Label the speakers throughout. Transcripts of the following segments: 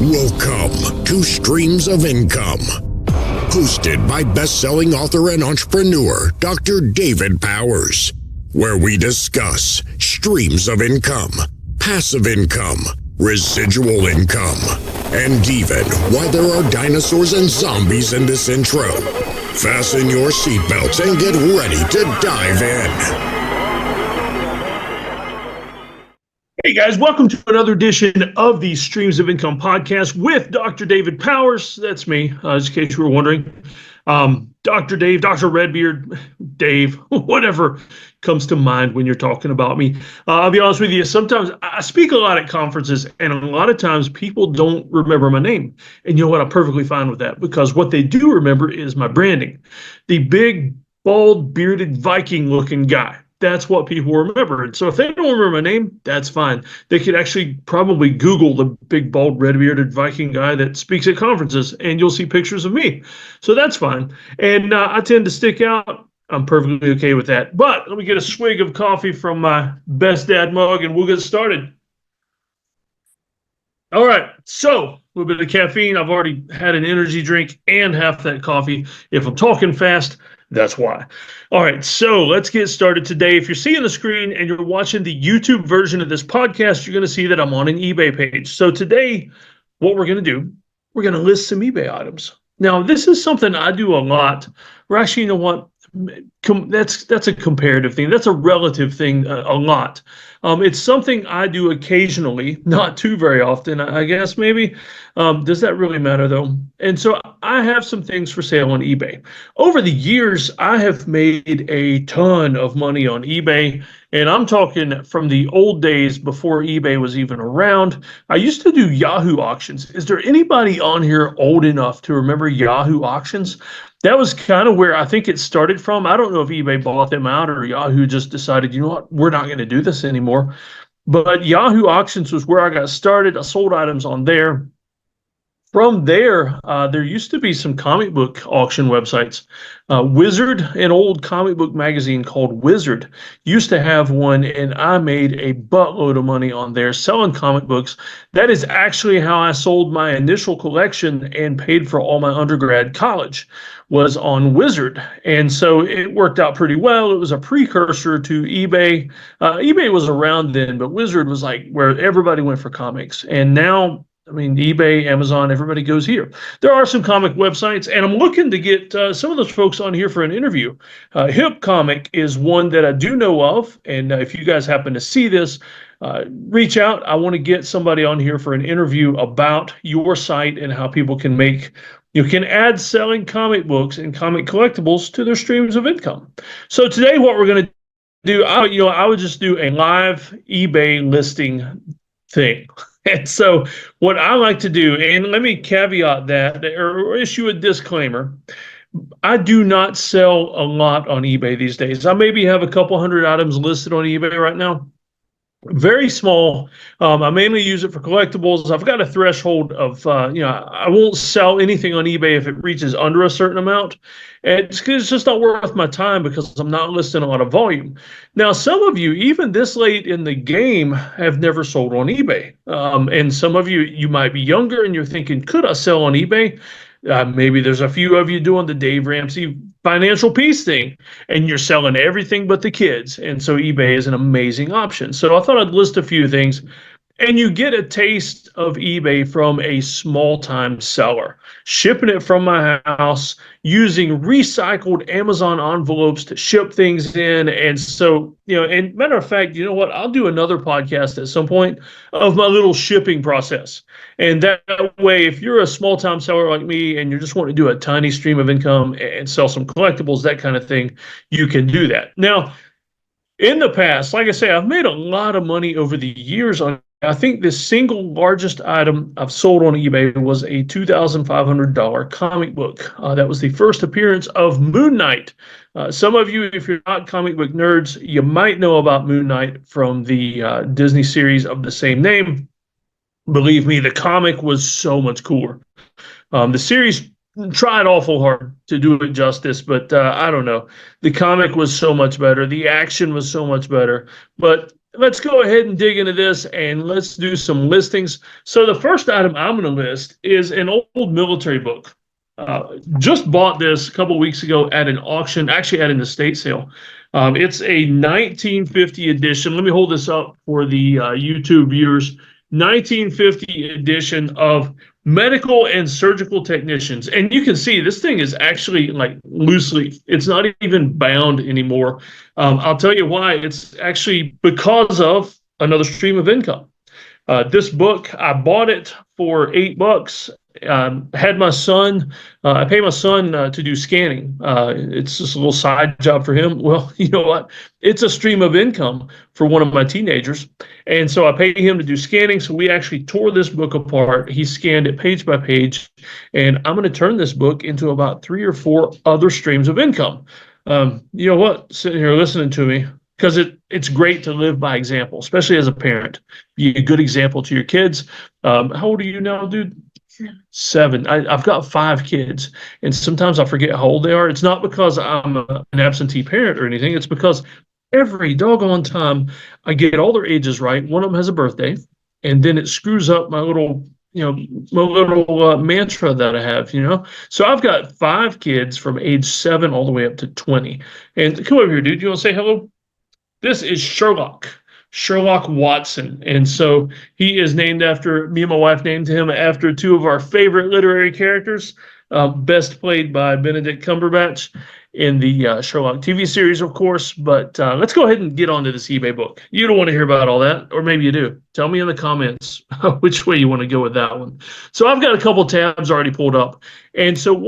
Speaker 1: Welcome to Streams of Income, hosted by best-selling author and entrepreneur Dr. David Powers, where we discuss streams of income, passive income, residual income, and even why there are dinosaurs and zombies in this intro. Fasten your seatbelts and get ready to dive in.
Speaker 2: Hey guys, welcome to another edition of the Streams of Income podcast with Dr. David Powers. That's me, just in case you were wondering. Dr. Dave, Dr. Redbeard, Dave, whatever comes to mind when you're talking about me. I'll be honest with you, sometimes I speak a lot at conferences, and a lot of times people don't remember my name. And you know what? I'm perfectly fine with that, because what they do remember is my branding. The big, bald, bearded, Viking-looking guy. That's what people remember. And so if they don't remember my name, that's fine. They could actually probably Google the big, bald, red-bearded Viking guy that speaks at conferences, and you'll see pictures of me. So that's fine. And I tend to stick out. I'm perfectly okay with that. But let me get a swig of coffee from my best dad mug, and we'll get started. All right. So a little bit of caffeine. I've already had an energy drink and half that coffee. If I'm talking fast, that's why. All right, so let's get started today. If you're seeing the screen and you're watching the YouTube version of this podcast, you're going to see that I'm on an eBay page. So today, what we're going to do, we're going to list some eBay items. Now, this is something I do a lot. Or actually, you know what? That's a comparative thing. That's a relative thing a lot. It's something I do occasionally, not too very often, I guess maybe. Does that really matter though? And so I have some things for sale on eBay. Over the years, I have made a ton of money on eBay, and I'm talking from the old days before eBay was even around. I used to do Yahoo auctions. Is there anybody on here old enough to remember Yahoo auctions? That was kind of where I think it started from. I don't know if eBay bought them out or Yahoo just decided, you know what, we're not going to do this anymore. But Yahoo auctions was where I got started. I sold items on there. From there, there used to be some comic book auction websites. Wizard, an old comic book magazine called Wizard, used to have one, and I made a buttload of money on there selling comic books. That is actually how I sold my initial collection and paid for all my undergrad college, was on Wizard. And so it worked out pretty well. It was a precursor to eBay. eBay was around then, but Wizard was like where everybody went for comics. And now, I mean, eBay, Amazon, everybody goes here. There are some comic websites, and I'm looking to get some of those folks on here for an interview. Hip Comic is one that I do know of, and if you guys happen to see this, reach out. I want to get somebody on here for an interview about your site and how people can can add selling comic books and comic collectibles to their streams of income. So today what we're going to do, I would just do a live eBay listing thing. And so what I like to do, and let me caveat that or issue a disclaimer, I do not sell a lot on eBay these days. I maybe have a couple hundred items listed on eBay right now. Very small. I mainly use it for collectibles. I've got a threshold of, I won't sell anything on eBay if it reaches under a certain amount. And it's just not worth my time because I'm not listing a lot of volume. Now, some of you, even this late in the game, have never sold on eBay. And some of you might be younger and you're thinking, could I sell on eBay? Maybe there's a few of you doing the Dave Ramsey financial peace thing, and you're selling everything but the kids. And so eBay is an amazing option. So I thought I'd list a few things. And you get a taste of eBay from a small-time seller, shipping it from my house, using recycled Amazon envelopes to ship things in. And so, and matter of fact, you know what? I'll do another podcast at some point of my little shipping process. And that way, if you're a small-time seller like me and you're just wanting to do a tiny stream of income and sell some collectibles, that kind of thing, you can do that. Now, in the past, like I say, I've made a lot of money over the years on. I think the single largest item I've sold on eBay was a $2,500 comic book. That was the first appearance of Moon Knight. Some of you, if you're not comic book nerds, you might know about Moon Knight from the Disney series of the same name. Believe me, the comic was so much cooler. The series tried awful hard to do it justice, but I don't know. The comic was so much better. The action was so much better. But let's go ahead and dig into this and let's do some listings. So the first item I'm going to list is an old military book. Just bought this a couple weeks ago at an auction, actually at an estate sale. It's a 1950 edition. Let me hold this up for the YouTube viewers. 1950 edition of Medical and Surgical Technicians. And you can see this thing is actually like loosely, it's not even bound anymore. I'll tell you why. It's actually because of another stream of income. This book, I bought it for $8. Had my son, I pay my son to do scanning. It's just a little side job for him. Well, you know what? It's a stream of income for one of my teenagers. And so I paid him to do scanning. So we actually tore this book apart. He scanned it page by page. And I'm going to turn this book into about 3 or 4 other streams of income. You know what? Sitting here listening to me, because it's great to live by example, especially as a parent. Be a good example to your kids. How old are you now, dude? 7. I've got 5 kids, and sometimes I forget how old they are. It's not because I'm an absentee parent or anything. It's because every doggone time I get all their ages right, one of them has a birthday, and then it screws up my little mantra that I have, So I've got 5 kids from age 7 all the way up to 20. And come over here, dude. You want to say hello? This is Sherlock Watson. And so he is named after, me and my wife named him after 2 of our favorite literary characters, best played by Benedict Cumberbatch in the Sherlock TV series, of course. But let's go ahead and get onto this eBay book. You don't want to hear about all that, or maybe you do. Tell me in the comments which way you want to go with that one. So I've got a couple tabs already pulled up. And so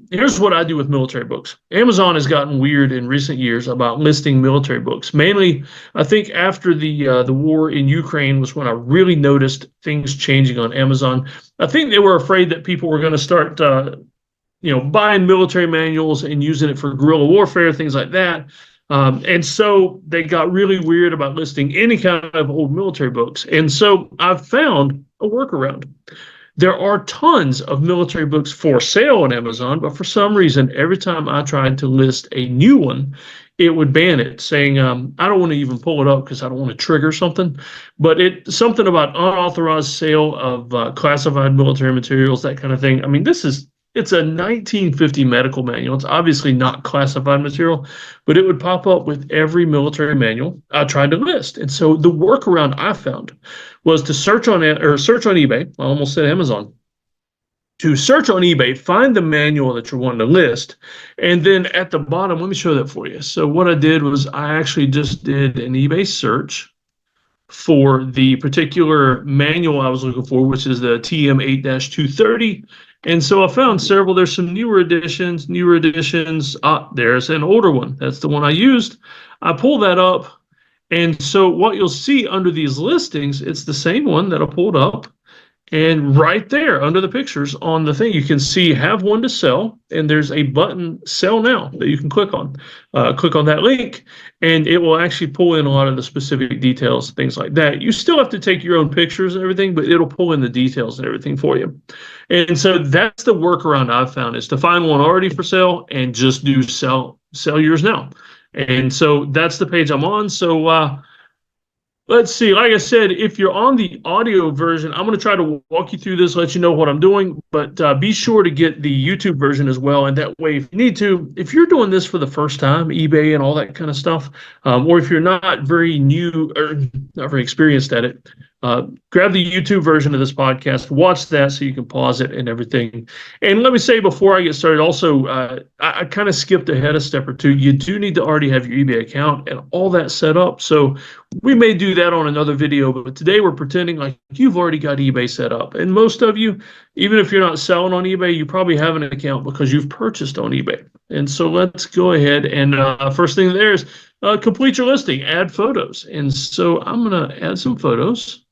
Speaker 2: here's what I do with military books. Amazon has gotten weird in recent years about listing military books. Mainly, I think after the war in Ukraine was when I really noticed things changing on Amazon. I think they were afraid that people were going to start buying military manuals and using it for guerrilla warfare, things like that. And so they got really weird about listing any kind of old military books. And so I've found a workaround. There are tons of military books for sale on Amazon, but for some reason, every time I tried to list a new one, it would ban it, saying, I don't want to even pull it up because I don't want to trigger something, but something about unauthorized sale of classified military materials, that kind of thing. I mean, it's a 1950 medical manual. It's obviously not classified material, but it would pop up with every military manual I tried to list. And so the workaround I found was to search on eBay. I almost said Amazon. To search on eBay, find the manual that you're wanting to list, and then at the bottom, let me show that for you. So what I did was I actually just did an eBay search for the particular manual I was looking for, which is the TM8-230. And so I found several. There's some newer editions. There's an older one. That's the one I used. I pulled that up. And so what you'll see under these listings, it's the same one that I pulled up. And right there under the pictures on the thing, you can see have one to sell. And there's a button, sell now, that you can click on. Click on that link, and it will actually pull in a lot of the specific details, things like that. You still have to take your own pictures and everything, but it'll pull in the details and everything for you. And so that's the workaround I've found, is to find one already for sale and just do sell yours now. And so that's the page I'm on. So let's see. Like I said, if you're on the audio version, I'm going to try to walk you through this, let you know what I'm doing, but be sure to get the YouTube version as well. And that way, if you need to, if you're doing this for the first time, eBay and all that kind of stuff, or if you're not very new or not very experienced at it, grab the YouTube version of this podcast, watch that so you can pause it and everything. And let me say before I get started, also, I kind of skipped ahead a step or two. You do need to already have your eBay account and all that set up. So we may do that on another video, but today we're pretending like you've already got eBay set up. And most of you, even if you're not selling on eBay, you probably have an account because you've purchased on eBay. And so let's go ahead and first thing there is complete your listing, add photos. And so I'm going to add some photos.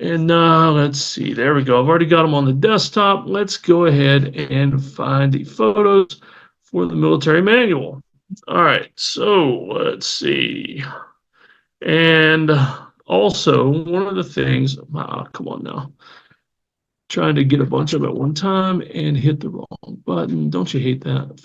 Speaker 2: And let's see, there we go. I've already got them on the desktop. Let's go ahead and find the photos for the military manual. All right, so let's see. And also, one of the things, come on now. Trying to get a bunch of them at one time and hit the wrong button. Don't you hate that?